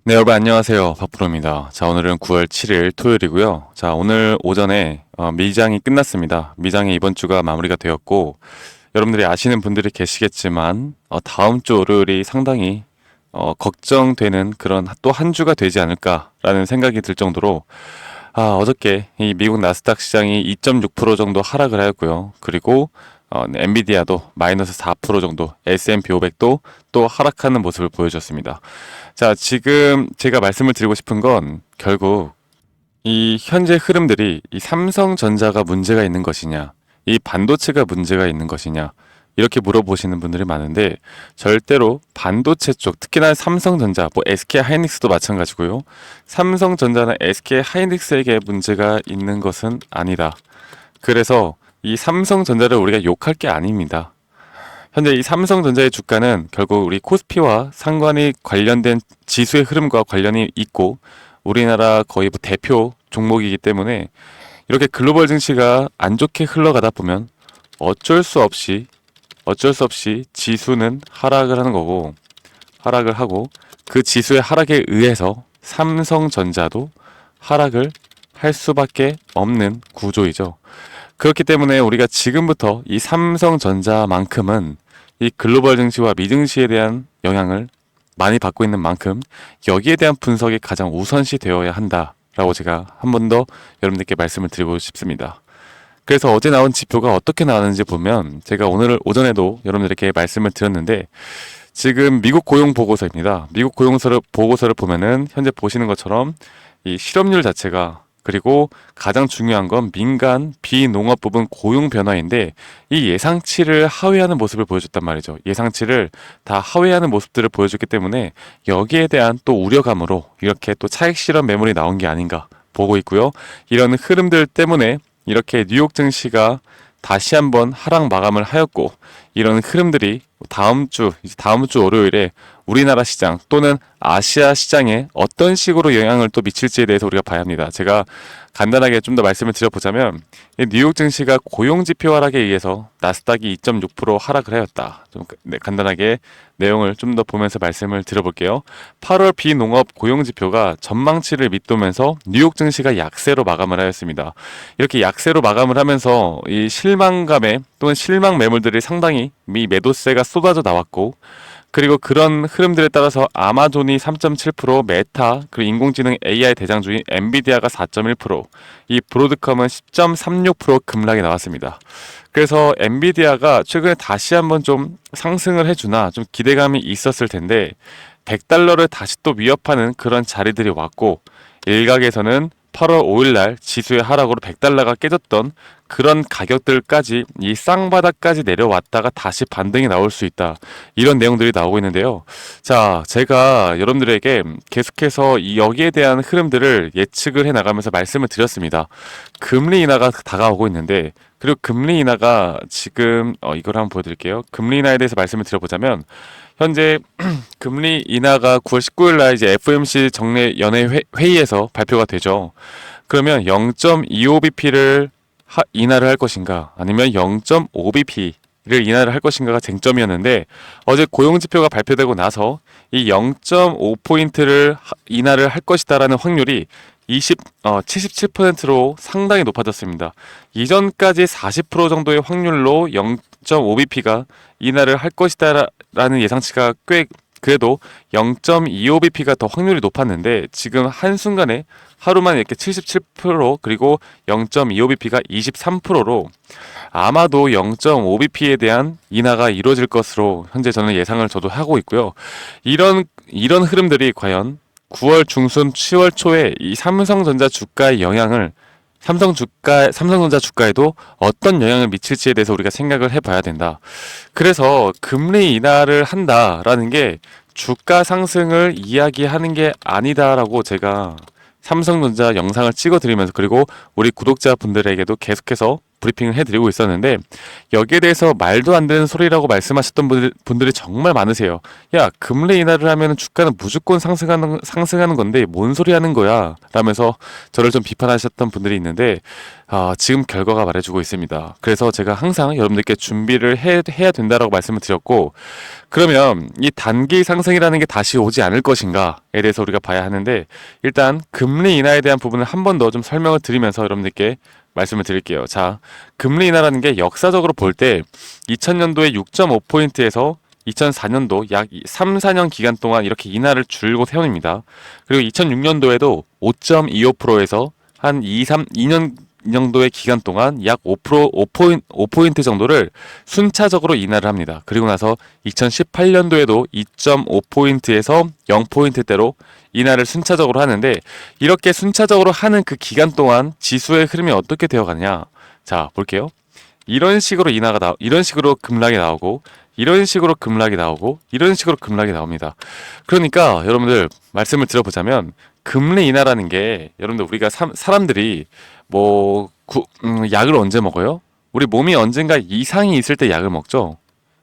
네, 여러분 안녕하세요. 박프로입니다. 자, 오늘은 9월 7일 토요일이고요. 자, 오늘 오전에 미장이 끝났습니다. 미장이 이번 주가 마무리가 되었고, 여러분들이 아시는 분들이 계시겠지만, 다음 주 월요일이 상당히 걱정되는 그런 또 한 주가 되지 않을까라는 생각이 들 정도로, 어저께 이 미국 나스닥 시장이 2.6% 정도 하락을 하였고요. 그리고 엔비디아도 마이너스 4% 정도, S&P 500도 또 하락하는 모습을 보여줬습니다. 자, 지금 제가 말씀을 드리고 싶은 건 결국 이 현재 흐름들이 이 삼성전자가 문제가 있는 것이냐, 이 반도체가 문제가 있는 것이냐, 이렇게 물어보시는 분들이 많은데 절대로 반도체 쪽, 특히나 삼성전자, 뭐 SK 하이닉스도 마찬가지고요. 삼성전자나 SK 하이닉스에게 문제가 있는 것은 아니다. 그래서 이 삼성전자를 우리가 욕할 게 아닙니다. 현재 이 삼성전자의 주가는 결국 우리 코스피와 상관이 관련된 지수의 흐름과 관련이 있고 우리나라 거의 뭐 대표 종목이기 때문에 이렇게 글로벌 증시가 안 좋게 흘러가다 보면 어쩔 수 없이 지수는 하락을 하는 거고 하락을 하고 그 지수의 하락에 의해서 삼성전자도 하락을 할 수밖에 없는 구조이죠. 그렇기 때문에 우리가 지금부터 이 삼성전자만큼은 이 글로벌 증시와 미증시에 대한 영향을 많이 받고 있는 만큼 여기에 대한 분석이 가장 우선시 되어야 한다라고 제가 한 번 더 여러분들께 말씀을 드리고 싶습니다. 그래서 어제 나온 지표가 어떻게 나왔는지 보면 제가 오늘 오전에도 여러분들에게 말씀을 드렸는데 지금 미국 고용 보고서입니다. 미국 보고서를 보면은 현재 보시는 것처럼 이 실업률 자체가 그리고 가장 중요한 건 민간 비농업 부분 고용 변화인데 이 예상치를 하회하는 모습을 보여줬단 말이죠. 예상치를 다 하회하는 모습들을 보여줬기 때문에 여기에 대한 또 우려감으로 이렇게 또 차익 실현 매물이 나온 게 아닌가 보고 있고요. 이런 흐름들 때문에 이렇게 뉴욕 증시가 다시 한번 하락 마감을 하였고 이런 흐름들이 다음 주 월요일에 우리나라 시장 또는 아시아 시장에 어떤 식으로 영향을 또 미칠지에 대해서 우리가 봐야 합니다. 제가 간단하게 좀 더 말씀을 드려보자면 뉴욕 증시가 고용 지표 하락에 의해서 나스닥이 2.6% 하락을 하였다. 간단하게 내용을 좀 더 보면서 말씀을 드려볼게요. 8월 비농업 고용 지표가 전망치를 밑도면서 뉴욕 증시가 약세로 마감을 하였습니다. 이렇게 약세로 마감을 하면서 이 실망감에 또는 실망 매물들이 상당히 미 매도세가 쏟아져 나왔고 그리고 그런 흐름들에 따라서 아마존이 3.7%, 메타, 그리고 인공지능 AI 대장주인 엔비디아가 4.1%, 이 브로드컴은 10.36% 급락이 나왔습니다. 그래서 엔비디아가 최근에 다시 한번 좀 상승을 해주나 좀 기대감이 있었을 텐데 100달러를 다시 또 위협하는 그런 자리들이 왔고 일각에서는 8월 5일 날 지수의 하락으로 100달러가 깨졌던 그런 가격들까지 이 쌍바닥까지 내려왔다가 다시 반등이 나올 수 있다. 이런 내용들이 나오고 있는데요. 자, 제가 여러분들에게 계속해서 이 여기에 대한 흐름들을 예측을 해 나가면서 말씀을 드렸습니다. 금리 인하가 다가오고 있는데 그리고 금리 인하가 지금 이걸 한번 보여드릴게요. 금리 인하에 대해서 말씀을 드려보자면 현재 금리 인하가 9월 19일 날 이제 FOMC 정례 연회 회의에서 발표가 되죠. 그러면 0.25bp를 인하를 할 것인가 아니면 0.5bp를 인하를 할 것인가가 쟁점이었는데 어제 고용지표가 발표되고 나서 이 0.5포인트를 인하를 할 것이다라는 확률이 77%로 상당히 높아졌습니다. 이전까지 40% 정도의 확률로 0.5bp가 인하를 할 것이다라는 예상치가 꽤 그래도 0.25bp가 더 확률이 높았는데 지금 한순간에 하루만 이렇게 77% 그리고 0.25bp가 23%로 아마도 0.5bp에 대한 인하가 이루어질 것으로 현재 저는 예상을 저도 하고 있고요. 이런 흐름들이 과연 9월 중순 10월 초에 이 삼성전자 주가의 영향을 삼성전자 주가에도 어떤 영향을 미칠지에 대해서 우리가 생각을 해봐야 된다. 그래서 금리 인하를 한다라는 게 주가 상승을 이야기하는 게 아니다라고 제가 삼성전자 영상을 찍어드리면서 그리고 우리 구독자분들에게도 계속해서 브리핑을 해드리고 있었는데 여기에 대해서 말도 안 되는 소리라고 말씀하셨던 분들이 정말 많으세요. 야, 금리 인하를 하면 주가는 무조건 상승하는 건데 뭔 소리 하는 거야? 라면서 저를 좀 비판하셨던 분들이 있는데 지금 결과가 말해주고 있습니다. 그래서 제가 항상 여러분들께 준비를 해야 된다라고 말씀을 드렸고, 그러면 이 단기 상승이라는 게 다시 오지 않을 것인가에 대해서 우리가 봐야 하는데, 일단 금리 인하에 대한 부분을 한 번 더 좀 설명을 드리면서 여러분들께 말씀을 드릴게요. 자, 금리 인하라는 게 역사적으로 볼 때 2000년도에 6.5포인트에서 2004년도 약 3, 4년 기간 동안 이렇게 인하를 줄곧 세웁니다. 그리고 2006년도에도 5.25%에서 한 2년 정도의 기간 동안 약 5포인트 정도를 순차적으로 인하를 합니다. 그리고 나서 2018년도에도 2.5포인트에서 0포인트대로 인하를 순차적으로 하는데, 이렇게 순차적으로 하는 그 기간 동안 지수의 흐름이 어떻게 되어 가느냐. 자, 볼게요. 이런 식으로 이런 식으로 급락이 나오고, 이런 식으로 급락이 나오고, 이런 식으로 급락이 나옵니다. 그러니까 여러분들 말씀을 드려보자면, 금리 인하라는 게 여러분들 우리가 사람들이 약을 언제 먹어요? 우리 몸이 언젠가 이상이 있을 때 약을 먹죠.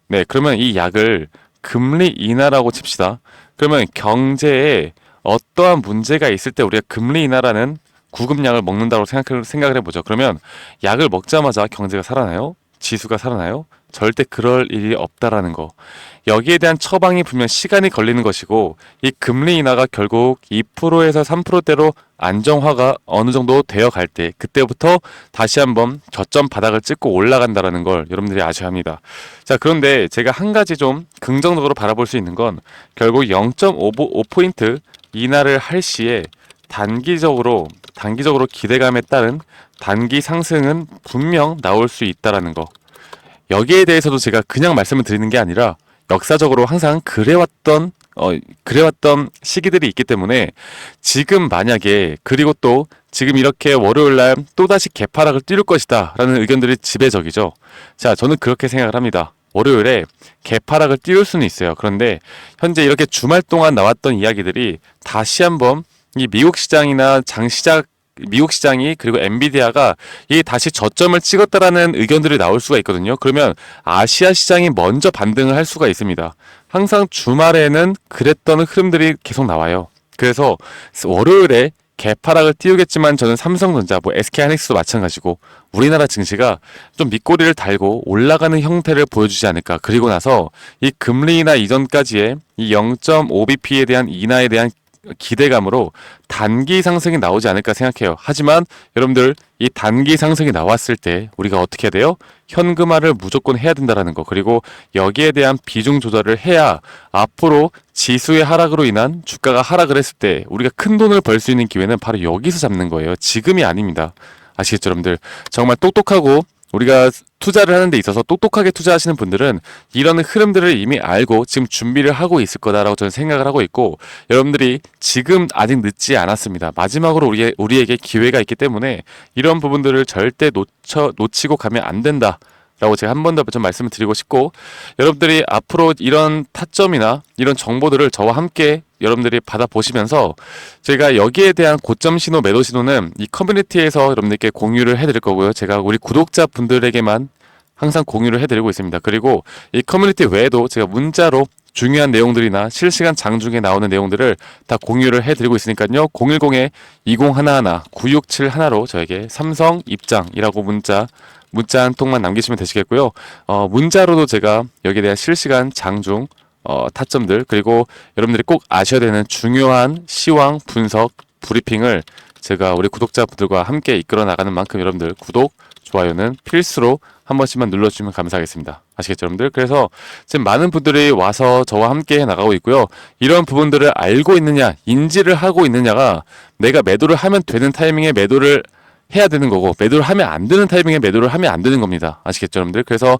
네, 그러면 이 약을 금리 인하라고 칩시다. 그러면 경제에 어떠한 문제가 있을 때 우리가 금리 인하라는 구급약을 먹는다고 생각을 해보죠. 그러면 약을 먹자마자 경제가 살아나요? 지수가 살아나요? 절대 그럴 일이 없다라는 거. 여기에 대한 처방이 분명 시간이 걸리는 것이고, 이 금리 인하가 결국 2%에서 3%대로 안정화가 어느 정도 되어 갈 때, 그때부터 다시 한번 저점 바닥을 찍고 올라간다라는 걸 여러분들이 아셔야 합니다. 자, 그런데 제가 한 가지 좀 긍정적으로 바라볼 수 있는 건, 결국 0.5포인트 인하를 할 시에 단기적으로 기대감에 따른 단기 상승은 분명 나올 수 있다라는 거. 여기에 대해서도 제가 그냥 말씀을 드리는 게 아니라 역사적으로 항상 그래왔던 시기들이 있기 때문에, 지금 만약에, 그리고 또 지금 이렇게 월요일날 또다시 개파락을 띄울 것이다 라는 의견들이 지배적이죠. 자, 저는 그렇게 생각을 합니다. 월요일에 개파락을 띄울 수는 있어요. 그런데 현재 이렇게 주말 동안 나왔던 이야기들이 다시 한번 이 미국 시장이, 그리고 엔비디아가 이 다시 저점을 찍었다라는 의견들이 나올 수가 있거든요. 그러면 아시아 시장이 먼저 반등을 할 수가 있습니다. 항상 주말에는 그랬던 흐름들이 계속 나와요. 그래서 월요일에 개파락을 띄우겠지만, 저는 삼성전자, SK하이닉스도 마찬가지고 우리나라 증시가 좀 밑꼬리를 달고 올라가는 형태를 보여주지 않을까. 그리고 나서 이 금리 인하 이전까지의 이 0.5bp에 대한 인하에 대한 기대감으로 단기 상승이 나오지 않을까 생각해요. 하지만 여러분들, 이 단기 상승이 나왔을 때 우리가 어떻게 해야 돼요? 현금화를 무조건 해야 된다라는 거. 그리고 여기에 대한 비중 조절을 해야 앞으로 지수의 하락으로 인한 주가가 하락을 했을 때 우리가 큰 돈을 벌 수 있는 기회는 바로 여기서 잡는 거예요. 지금이 아닙니다. 아시겠죠, 여러분들? 정말 똑똑하고, 우리가 투자를 하는 데 있어서 똑똑하게 투자하시는 분들은 이런 흐름들을 이미 알고 지금 준비를 하고 있을 거다라고 저는 생각을 하고 있고, 여러분들이 지금 아직 늦지 않았습니다. 마지막으로 우리에게 기회가 있기 때문에 이런 부분들을 절대 놓치고 가면 안 된다 라고 제가 한 번 더 좀 말씀을 드리고 싶고, 여러분들이 앞으로 이런 타점이나 이런 정보들을 저와 함께 여러분들이 받아보시면서, 제가 여기에 대한 고점 신호, 매도 신호는 이 커뮤니티에서 여러분들께 공유를 해드릴 거고요. 제가 우리 구독자분들에게만 항상 공유를 해드리고 있습니다. 그리고 이 커뮤니티 외에도 제가 문자로 중요한 내용들이나 실시간 장중에 나오는 내용들을 다 공유를 해드리고 있으니까요. 010-2011-9671로 저에게 삼성 입장이라고 문자 한 통만 남기시면 되시겠고요. 문자로도 제가 여기에 대한 실시간 장중 타점들, 그리고 여러분들이 꼭 아셔야 되는 중요한 시황 분석 브리핑을 제가 우리 구독자분들과 함께 이끌어 나가는 만큼, 여러분들 구독, 좋아요는 필수로 한 번씩만 눌러주시면 감사하겠습니다. 아시겠죠, 여러분들? 그래서 지금 많은 분들이 와서 저와 함께 나가고 있고요. 이런 부분들을 알고 있느냐, 인지를 하고 있느냐가, 내가 매도를 하면 되는 타이밍에 매도를 해야 되는 거고, 매도를 하면 안 되는 타이밍에 매도를 하면 안 되는 겁니다. 아시겠죠, 여러분들? 그래서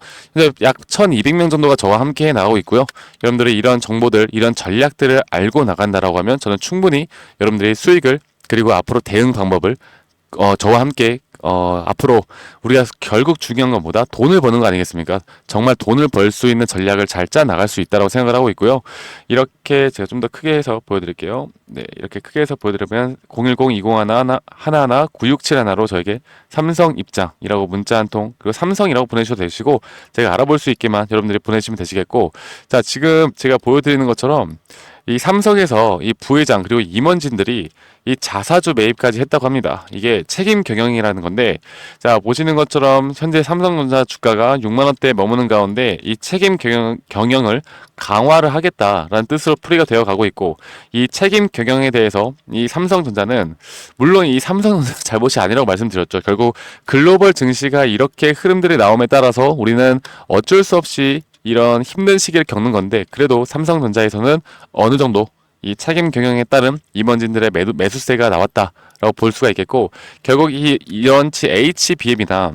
약 1200명 정도가 저와 함께 나가고 있고요. 여러분들이 이런 정보들, 이런 전략들을 알고 나간다라고 하면 저는 충분히 여러분들의 수익을, 그리고 앞으로 대응 방법을 저와 함께 앞으로 우리가 결국 중요한 건 뭐다? 돈을 버는 거 아니겠습니까? 정말 돈을 벌 수 있는 전략을 잘 짜 나갈 수 있다고 생각을 하고 있고요. 이렇게 제가 좀 더 크게 해서 보여드릴게요. 네, 이렇게 크게 해서 보여드리면 010-2011-9671로 저에게 삼성 입장이라고 문자 한 통, 그리고 삼성이라고 보내주셔도 되시고, 제가 알아볼 수 있게만 여러분들이 보내주시면 되시겠고, 자, 지금 제가 보여드리는 것처럼 이 삼성에서 이 부회장 그리고 임원진들이 이 자사주 매입까지 했다고 합니다. 이게 책임 경영이라는 건데, 자, 보시는 것처럼 현재 삼성전자 주가가 6만 원대에 머무는 가운데 이 책임 경영을 강화를 하겠다라는 뜻으로 풀이가 되어 가고 있고, 이 책임 경영에 대해서 이 삼성전자는, 물론 이 삼성전자 잘못이 아니라고 말씀드렸죠. 결국 글로벌 증시가 이렇게 흐름들이 나옴에 따라서 우리는 어쩔 수 없이 이런 힘든 시기를 겪는 건데, 그래도 삼성전자에서는 어느 정도 이 책임 경영에 따른 임원진들의 매수세가 나왔다라고 볼 수가 있겠고, 결국 이런 HBM이나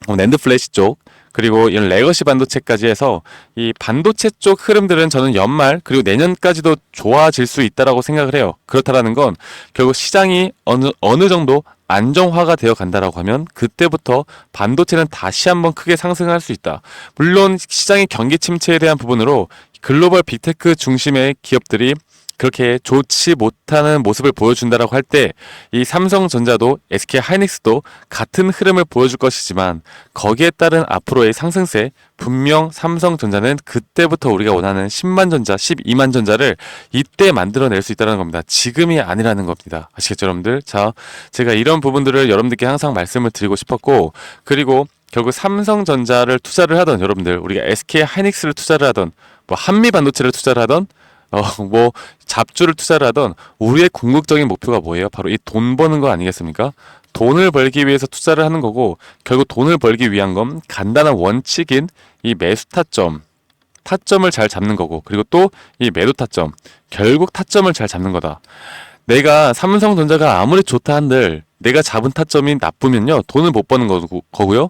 낸드 플래시 쪽, 그리고 이런 레거시 반도체까지 해서 이 반도체 쪽 흐름들은 저는 연말 그리고 내년까지도 좋아질 수 있다라고 생각을 해요. 그렇다라는 건 결국 시장이 어느 정도 안정화가 되어 간다라고 하면 그때부터 반도체는 다시 한번 크게 상승할 수 있다. 물론 시장의 경기 침체에 대한 부분으로 글로벌 빅테크 중심의 기업들이 그렇게 좋지 못하는 모습을 보여준다라고 할 때 이 삼성전자도 SK 하이닉스도 같은 흐름을 보여줄 것이지만, 거기에 따른 앞으로의 상승세, 분명 삼성전자는 그때부터 우리가 원하는 10만 전자, 12만 전자를 이때 만들어낼 수 있다는 겁니다. 지금이 아니라는 겁니다. 아시겠죠, 여러분들? 자, 제가 이런 부분들을 여러분들께 항상 말씀을 드리고 싶었고, 그리고 결국 삼성전자를 투자를 하던 여러분들, 우리가 SK 하이닉스를 투자를 하던, 뭐 한미 반도체를 투자를 하던, 뭐 잡주를 투자를 하던, 우리의 궁극적인 목표가 뭐예요? 바로 이 돈 버는 거 아니겠습니까? 돈을 벌기 위해서 투자를 하는 거고, 결국 돈을 벌기 위한 건 간단한 원칙인 이 매수 타점을 잘 잡는 거고, 그리고 또 이 매도 타점, 결국 타점을 잘 잡는 거다. 내가 삼성전자가 아무리 좋다 한들 내가 잡은 타점이 나쁘면요, 돈을 못 버는 거고요.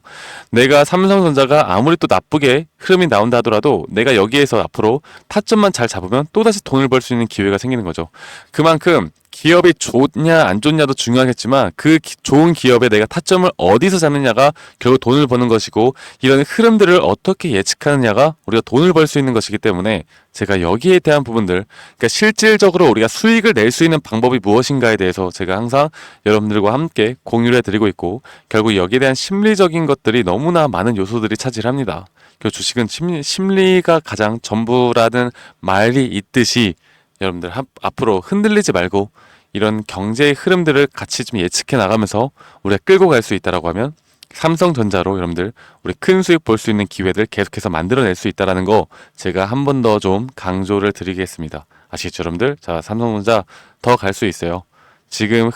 내가 삼성전자가 아무리 또 나쁘게 흐름이 나온다 하더라도 내가 여기에서 앞으로 타점만 잘 잡으면 또다시 돈을 벌 수 있는 기회가 생기는 거죠. 그만큼 기업이 좋냐 안 좋냐도 중요하겠지만, 그 좋은 기업에 내가 타점을 어디서 잡느냐가 결국 돈을 버는 것이고, 이런 흐름들을 어떻게 예측하느냐가 우리가 돈을 벌 수 있는 것이기 때문에, 제가 여기에 대한 부분들, 그러니까 실질적으로 우리가 수익을 낼 수 있는 방법이 무엇인가에 대해서 제가 항상 여러분들과 함께 공유를 해드리고 있고, 결국 여기에 대한 심리적인 것들이 너무나 많은 요소들이 차지를 합니다. 주식은 심리가 가장 전부라는 말이 있듯이, 여러분들 앞으로 흔들리지 말고 이런 경제의 흐름들을 같이 좀 예측해 나가면서 우리가 끌고 갈 수 있다라고 하면, 삼성전자로 여러분들 우리 큰 수익 볼 수 있는 기회들 계속해서 만들어낼 수 있다라는 거 제가 한 번 더 좀 강조를 드리겠습니다. 아시겠죠, 여러분들? 자, 삼성전자 더 갈 수 있어요. 지금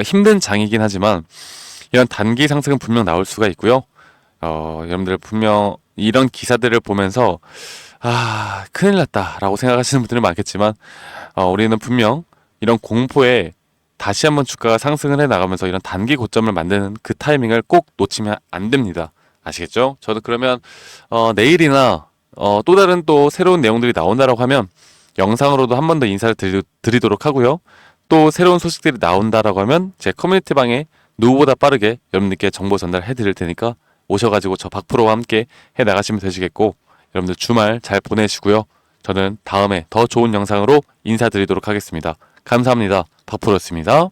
힘든 장이긴 하지만 이런 단기 상승은 분명 나올 수가 있고요. 여러분들 분명 이런 기사들을 보면서 큰일 났다라고 생각하시는 분들은 많겠지만, 우리는 분명 이런 공포에 다시 한번 주가가 상승을 해 나가면서 이런 단기 고점을 만드는 그 타이밍을 꼭 놓치면 안 됩니다. 아시겠죠? 저도 그러면 내일이나 또 다른 또 새로운 내용들이 나온다라고 하면 영상으로도 한 번 더 인사를 드리도록 하고요. 또 새로운 소식들이 나온다라고 하면 제 커뮤니티 방에 누구보다 빠르게 여러분들께 정보 전달해 드릴 테니까 오셔가지고 저 박프로와 함께 해 나가시면 되시겠고, 여러분들 주말 잘 보내시고요. 저는 다음에 더 좋은 영상으로 인사드리도록 하겠습니다. 감사합니다. 박프로였습니다.